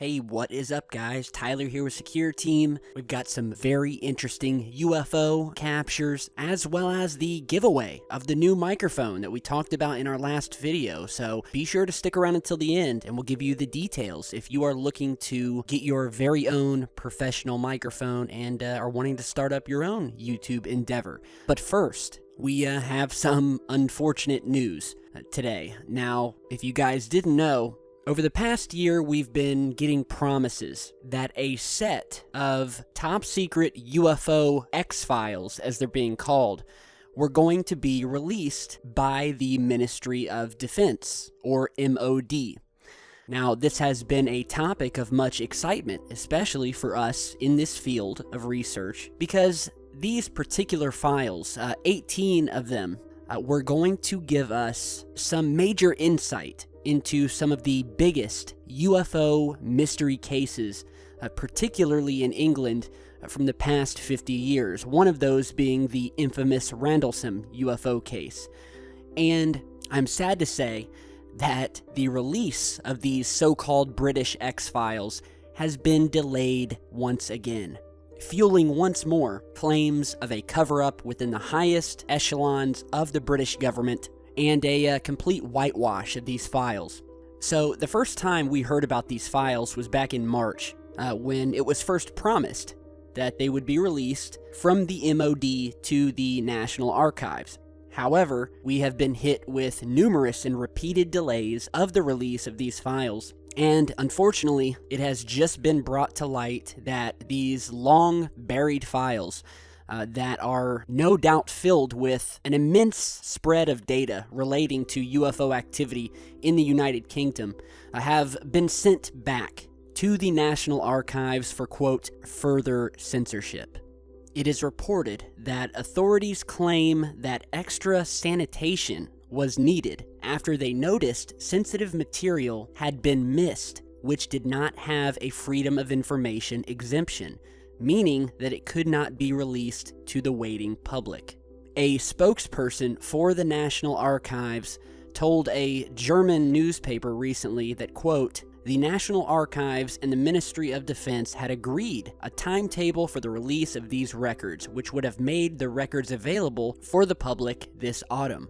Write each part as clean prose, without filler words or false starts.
Hey, what is up, guys? Tyler here with Secureteam. We've got some very interesting UFO captures, as well as the giveaway of the new microphone that we talked about in our last video. So be sure to stick around until the end, and we'll give you the details if you are looking to get your very own professional microphone and are wanting to start up your own YouTube endeavor. But first, we have some unfortunate news today. Now, if you guys didn't know, over the past year, we've been getting promises that a set of top-secret UFO X-Files, as they're being called, were going to be released by the Ministry of Defense, or MOD. Now, this has been a topic of much excitement, especially for us in this field of research, because these particular files, 18 of them, were going to give us some major insight into some of the biggest UFO mystery cases, particularly in England, from the past 50 years, one of those being the infamous Rendlesham UFO case. And I'm sad to say that the release of these so-called British X-Files has been delayed once again, fueling once more claims of a cover-up within the highest echelons of the British government and a complete whitewash of these files. So the first time we heard about these files was back in March, when it was first promised that they would be released from the MOD to the National Archives. However, we have been hit with numerous and repeated delays of the release of these files, and unfortunately, it has just been brought to light that these long-buried files that are no doubt filled with an immense spread of data relating to UFO activity in the United Kingdom have been sent back to the National Archives for, quote, further censorship. It is reported that authorities claim that extra sanitation was needed after they noticed sensitive material had been missed, which did not have a Freedom of Information exemption, meaning that it could not be released to the waiting public. A spokesperson for the National Archives told a German newspaper recently that, quote, the National Archives and the Ministry of Defense had agreed a timetable for the release of these records, which would have made the records available for the public this autumn.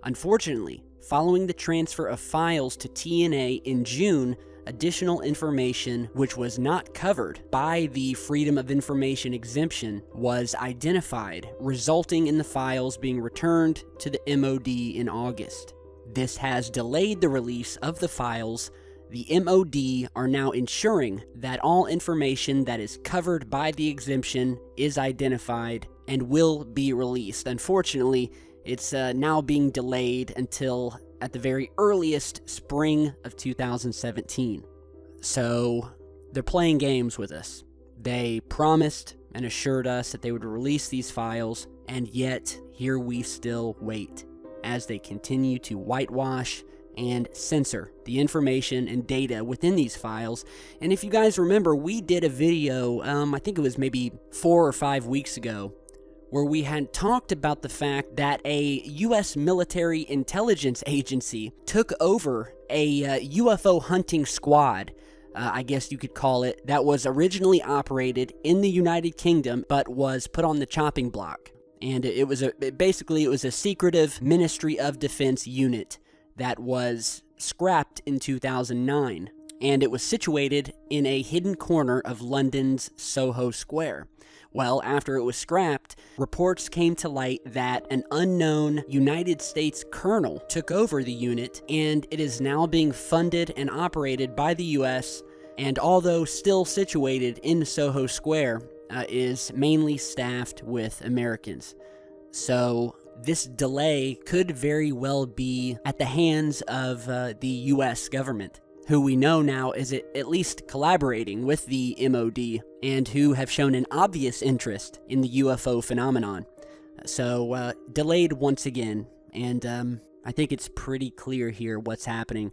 Unfortunately, following the transfer of files to TNA in June, additional information which was not covered by the Freedom of Information exemption was identified, resulting in the files being returned to the MOD in August. This has delayed the release of the files. The MOD are now ensuring that all information that is covered by the exemption is identified and will be released. Unfortunately, it's now being delayed until at the very earliest spring of 2017. So they're playing games with us. They promised and assured us that they would release these files, and yet here we still wait as they continue to whitewash and censor the information and data within these files. And if you guys remember, we did a video, I think it was maybe 4 or 5 weeks ago, where we had talked about the fact that a U.S. military intelligence agency took over a UFO hunting squad, I guess you could call it, that was originally operated in the United Kingdom but was put on the chopping block. And it was basically a secretive Ministry of Defense unit that was scrapped in 2009, and it was situated in a hidden corner of London's Soho Square. Well, after it was scrapped, reports came to light that an unknown United States colonel took over the unit, and it is now being funded and operated by the U.S., and although still situated in Soho Square, is mainly staffed with Americans. So this delay could very well be at the hands of the U.S. government, who we know now is at least collaborating with the MOD, and who have shown an obvious interest in the UFO phenomenon. So, delayed once again, and I think it's pretty clear here what's happening,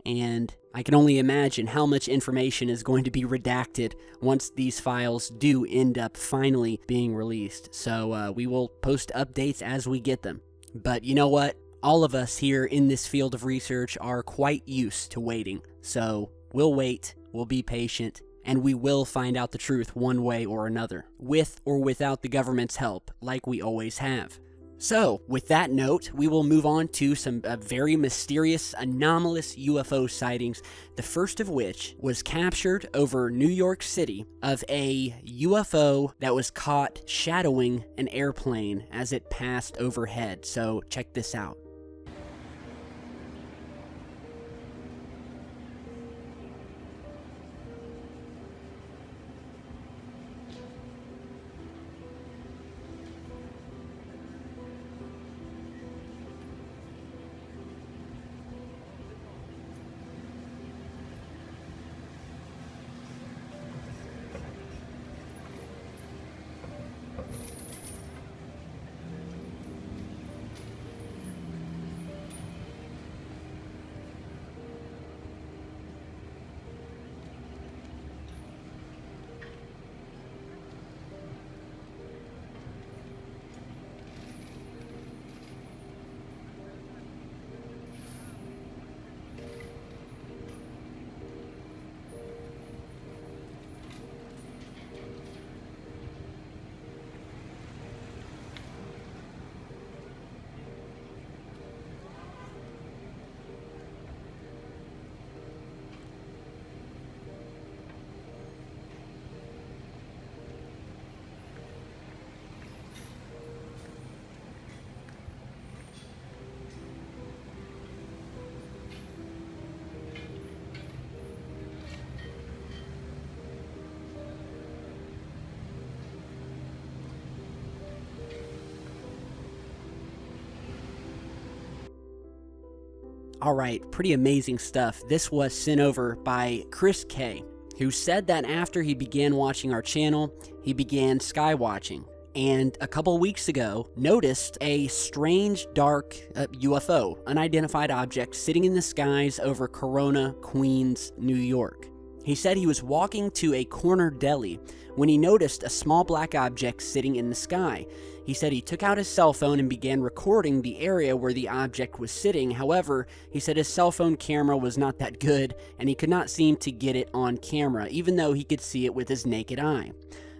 and I can only imagine how much information is going to be redacted once these files do end up finally being released. So, we will post updates as we get them. But you know what? All of us here in this field of research are quite used to waiting, so we'll wait. will be patient, and we will find out the truth one way or another, with or without the government's help, like we always have. So, with that note, we will move on to some very mysterious, anomalous UFO sightings, the first of which was captured over New York City of a UFO that was caught shadowing an airplane as it passed overhead. So, check this out. Alright, pretty amazing stuff. This was sent over by Chris K, who said that after he began watching our channel, he began sky watching, and a couple weeks ago noticed a strange dark UFO, unidentified object, sitting in the skies over Corona, Queens, New York. He said he was walking to a corner deli when he noticed a small black object sitting in the sky. He said he took out his cell phone and began recording the area where the object was sitting. However, he said his cell phone camera was not that good and he could not seem to get it on camera, even though he could see it with his naked eye.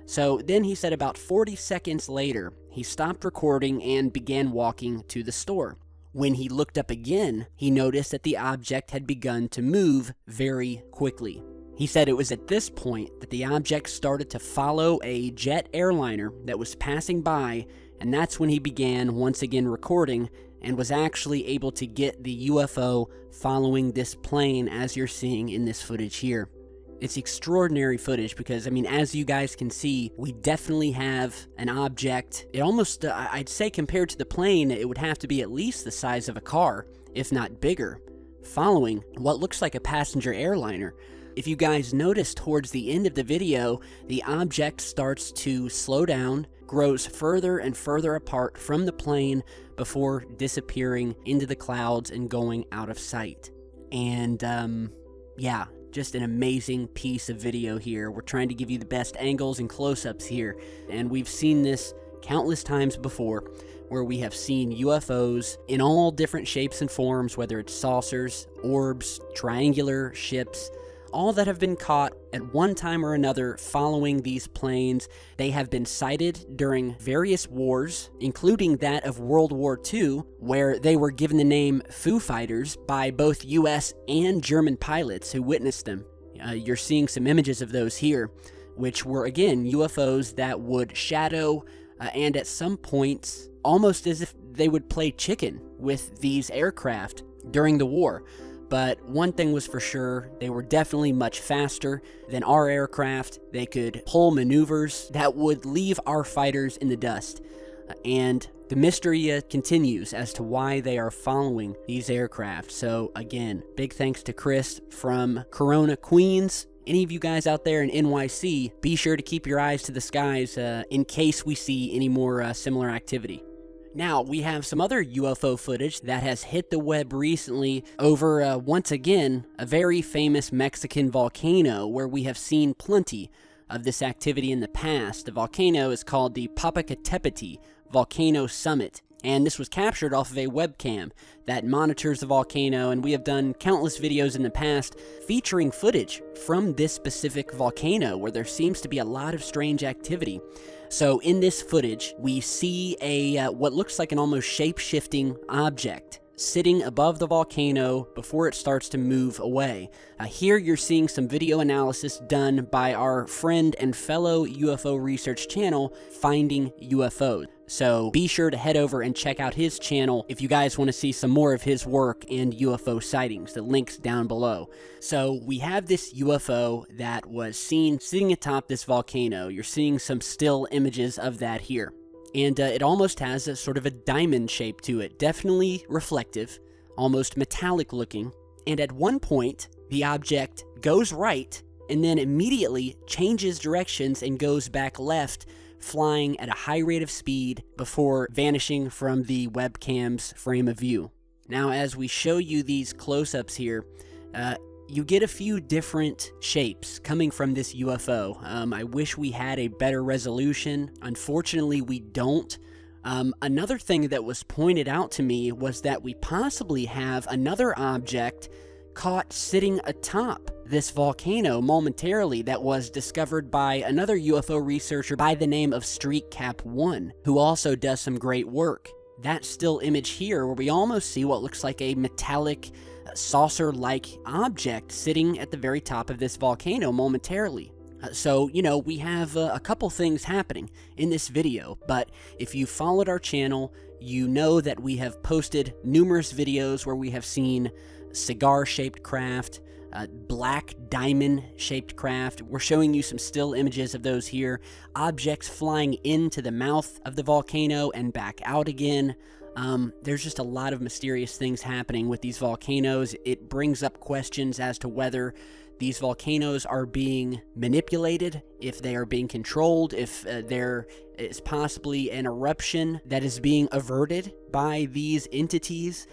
So then he said about 40 seconds later, he stopped recording and began walking to the store. When he looked up again, he noticed that the object had begun to move very quickly. He said it was at this point that the object started to follow a jet airliner that was passing by, and that's when he began once again recording and was actually able to get the UFO following this plane, as you're seeing in this footage here. It's extraordinary footage because, I mean, as you guys can see, we definitely have an object. It almost, I'd say compared to the plane, it would have to be at least the size of a car, if not bigger, following what looks like a passenger airliner. If you guys notice towards the end of the video, the object starts to slow down, grows further and further apart from the plane before disappearing into the clouds and going out of sight. And, yeah, just an amazing piece of video here. We're trying to give you the best angles and close-ups here, and we've seen this countless times before, where we have seen UFOs in all different shapes and forms, whether it's saucers, orbs, triangular ships, all that have been caught at one time or another following these planes. They have been sighted during various wars, including that of World War II, where they were given the name Foo Fighters by both US and German pilots who witnessed them. You're seeing some images of those here, which were, again, UFOs that would shadow and at some points almost as if they would play chicken with these aircraft during the war. But one thing was for sure, they were definitely much faster than our aircraft. They could pull maneuvers that would leave our fighters in the dust. And the mystery continues as to why they are following these aircraft. So again, big thanks to Chris from Corona, Queens. Any of you guys out there in NYC, be sure to keep your eyes to the skies in case we see any more similar activity. Now, we have some other UFO footage that has hit the web recently over, once again, a very famous Mexican volcano where we have seen plenty of this activity in the past. The volcano is called the Popocatépetl Volcano Summit, And this was captured off of a webcam that monitors the volcano, and we have done countless videos in the past featuring footage from this specific volcano where there seems to be a lot of strange activity. So in this footage, we see a what looks like an almost shape-shifting object sitting above the volcano before it starts to move away. Here you're seeing some video analysis done by our friend and fellow UFO research channel, Finding UFOs. So be sure to head over and check out his channel if you guys want to see some more of his work and UFO sightings. The link's down below. So we have this UFO that was seen sitting atop this volcano. You're seeing some still images of that here. And it almost has a sort of a diamond shape to it, definitely reflective, almost metallic looking. And at one point, the object goes right and then immediately changes directions and goes back left, flying at a high rate of speed before vanishing from the webcam's frame of view. Now, as we show you these close-ups here, you get a few different shapes coming from this UFO. I wish we had a better resolution. Unfortunately, we don't. Another thing that was pointed out to me was that we possibly have another object caught sitting atop this volcano momentarily that was discovered by another UFO researcher by the name of StreetCap1, who also does some great work. That still image here, where we almost see what looks like a metallic saucer-like object sitting at the very top of this volcano momentarily. So, you know, we have a couple things happening in this video, but if you followed our channel, you know that we have posted numerous videos where we have seen cigar-shaped craft, black diamond-shaped craft. We're showing you some still images of those here. Objects flying into the mouth of the volcano and back out again. There's just a lot of mysterious things happening with these volcanoes. It brings up questions as to whether these volcanoes are being manipulated, if they are being controlled, if there is possibly an eruption that is being averted by these entities.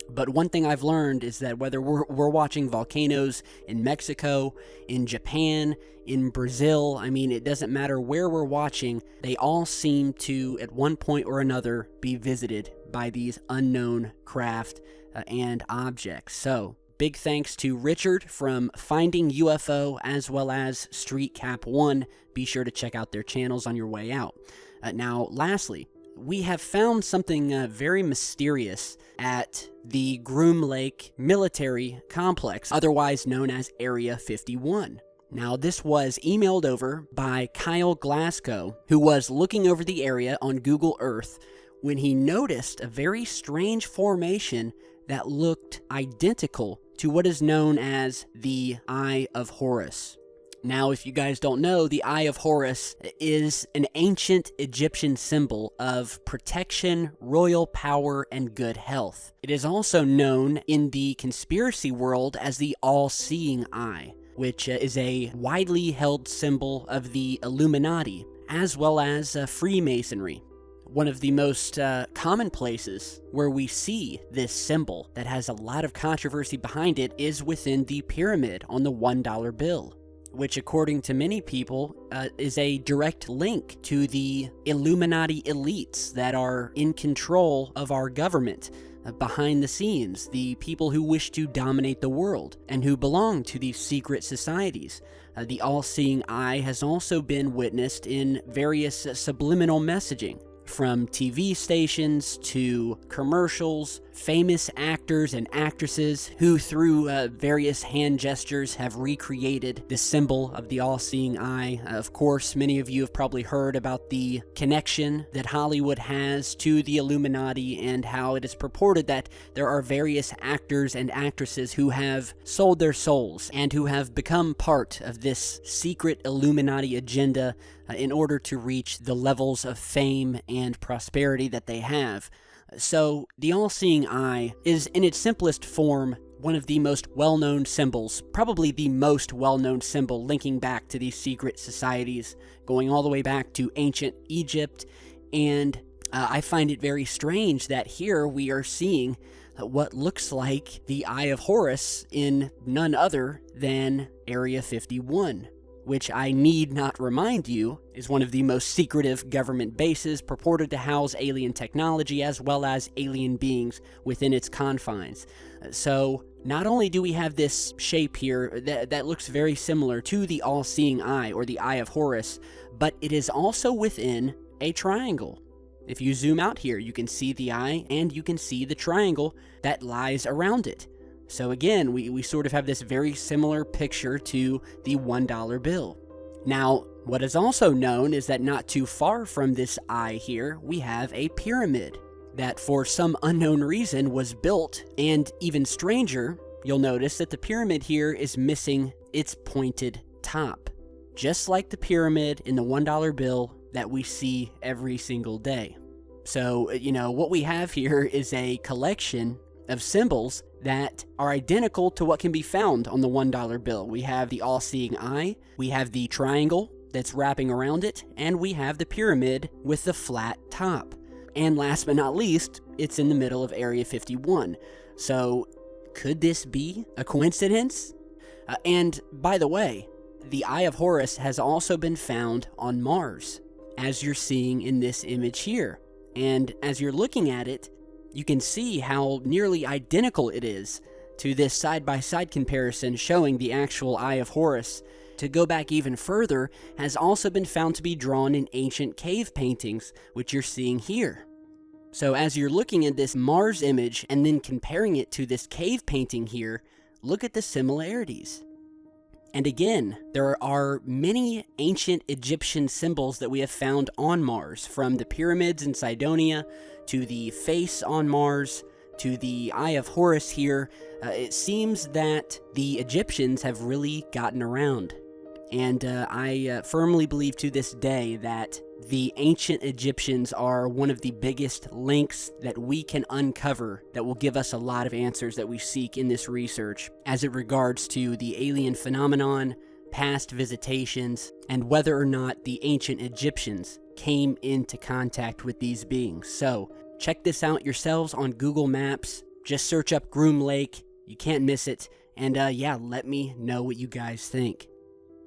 But one thing I've learned is that whether we're watching volcanoes in Mexico, in Japan, in Brazil, I mean, it doesn't matter where we're watching, they all seem to, at one point or another, be visited by these unknown craft and objects. So, big thanks to Richard from Finding UFO as well as StreetCap1. Be sure to check out their channels on your way out. Now, lastly, we have found something very mysterious at the Groom Lake Military Complex, otherwise known as Area 51. Now, this was emailed over by Kyle Glasgow, who was looking over the area on Google Earth when he noticed a very strange formation that looked identical to what is known as the Eye of Horus. Now, if you guys don't know, the Eye of Horus is an ancient Egyptian symbol of protection, royal power, and good health. It is also known in the conspiracy world as the all-seeing eye, which is a widely held symbol of the Illuminati, as well as Freemasonry. One of the most common places where we see this symbol that has a lot of controversy behind it is within the pyramid on the $1 bill, which according to many people is a direct link to the Illuminati elites that are in control of our government behind the scenes, the people who wish to dominate the world and who belong to these secret societies. The all-seeing eye has also been witnessed in various subliminal messaging, from TV stations to commercials, famous actors and actresses who through various hand gestures have recreated the symbol of the all-seeing eye. Of course, many of you have probably heard about the connection that Hollywood has to the Illuminati and how it is purported that there are various actors and actresses who have sold their souls and who have become part of this secret Illuminati agenda in order to reach the levels of fame and prosperity that they have. So, the all-seeing eye is, in its simplest form, one of the most well-known symbols, probably the most well-known symbol linking back to these secret societies, going all the way back to ancient Egypt, and I find it very strange that here we are seeing what looks like the Eye of Horus in none other than Area 51. which I need not remind you is one of the most secretive government bases purported to house alien technology as well as alien beings within its confines. So not only do we have this shape here that looks very similar to the all-seeing eye or the Eye of Horus, but it is also within a triangle. If you zoom out here, you can see the eye and you can see the triangle that lies around it. So again, we sort of have this very similar picture to the $1 bill. Now, what is also known is that not too far from this eye here, we have a pyramid that for some unknown reason was built, and even stranger, you'll notice that the pyramid here is missing its pointed top, just like the pyramid in the $1 bill that we see every single day. So, what we have here is a collection of symbols that are identical to what can be found on the $1 bill. We have the all-seeing eye, we have the triangle that's wrapping around it, and we have the pyramid with the flat top. And last but not least, it's in the middle of Area 51. So, could this be a coincidence? And by the way, the Eye of Horus has also been found on Mars, as you're seeing in this image here. And as you're looking at it, you can see how nearly identical it is to this side-by-side comparison showing the actual Eye of Horus. To go back even further, has also been found to be drawn in ancient cave paintings, which you're seeing here. So as you're looking at this Mars image and then comparing it to this cave painting here, look at the similarities. And again, there are many ancient Egyptian symbols that we have found on Mars, from the pyramids in Cydonia, to the face on Mars, to the Eye of Horus here. It seems that the Egyptians have really gotten around. And I firmly believe to this day that the ancient Egyptians are one of the biggest links that we can uncover that will give us a lot of answers that we seek in this research as it regards to the alien phenomenon, past visitations, and whether or not the ancient Egyptians came into contact with these beings. So check this out yourselves on Google Maps. Just search up Groom Lake. You can't miss it. And yeah, let me know what you guys think.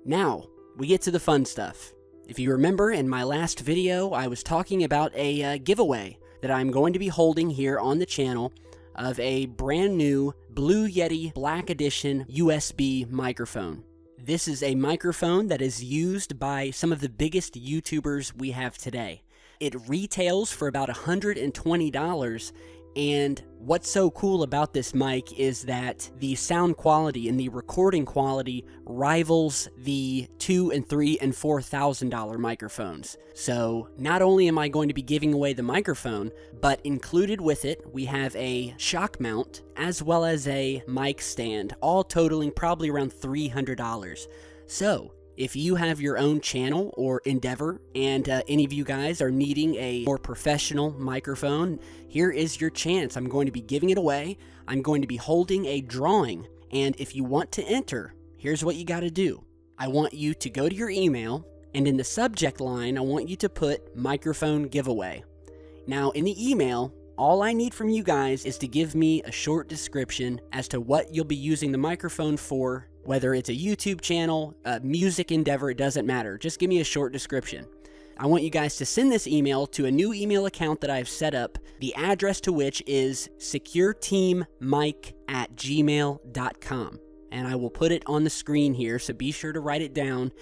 Now, we get to the fun stuff. If you remember, in my last video, I was talking about a giveaway that I'm going to be holding here on the channel of a brand new Blue Yeti Black Edition USB microphone. This is a microphone that is used by some of the biggest YouTubers we have today. It retails for about $120, and what's so cool about this mic is that the sound quality and the recording quality rivals the $2,000 and $3,000 and $4,000 microphones. So not only am I going to be giving away the microphone, but included with it we have a shock mount as well as a mic stand, all totaling probably around $300. So if you have your own channel or endeavor and any of you guys are needing a more professional microphone, here is your chance. I'm going to be giving it away. I'm going to be holding a drawing. And if you want to enter, here's what you got to do. I want you to go to your email, and in the subject line, I want you to put microphone giveaway. Now, in the email, all I need from you guys is to give me a short description as to what you'll be using the microphone for. Whether it's a YouTube channel, a music endeavor, it doesn't matter. Just give me a short description. I want you guys to send this email to a new email account that I've set up, the address to which is secureteammike@gmail.com. And I will put it on the screen here, so be sure to write it down.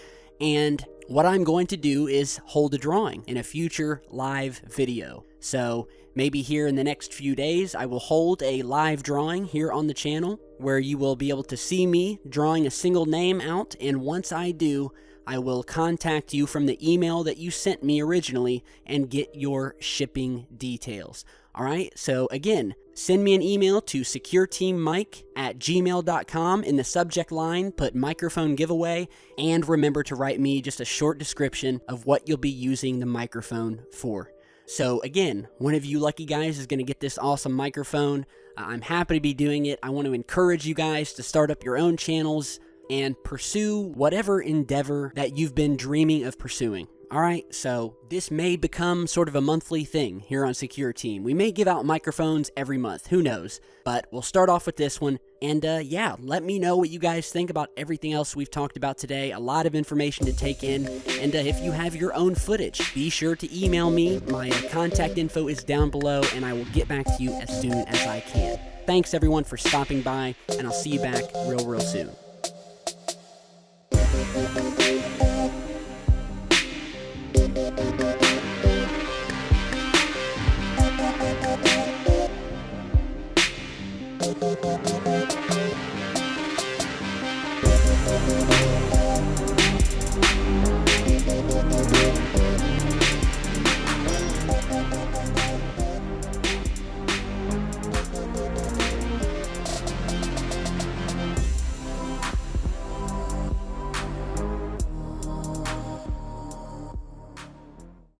And what I'm going to do is hold a drawing in a future live video. So maybe here in the next few days, I will hold a live drawing here on the channel where you will be able to see me drawing a single name out. And once I do, I will contact you from the email that you sent me originally and get your shipping details. All right, so again, send me an email to secureteammike@gmail.com. In the subject line, put microphone giveaway, and remember to write me just a short description of what you'll be using the microphone for. So again, one of you lucky guys is going to get this awesome microphone. I'm happy to be doing it. I want to encourage you guys to start up your own channels and pursue whatever endeavor that you've been dreaming of pursuing. Alright, so this may become sort of a monthly thing here on Secureteam. We may give out microphones every month, who knows? But we'll start off with this one, and yeah, let me know what you guys think about everything else we've talked about today. A lot of information to take in, and if you have your own footage, be sure to email me. My contact info is down below, and I will get back to you as soon as I can. Thanks everyone for stopping by, and I'll see you back real soon.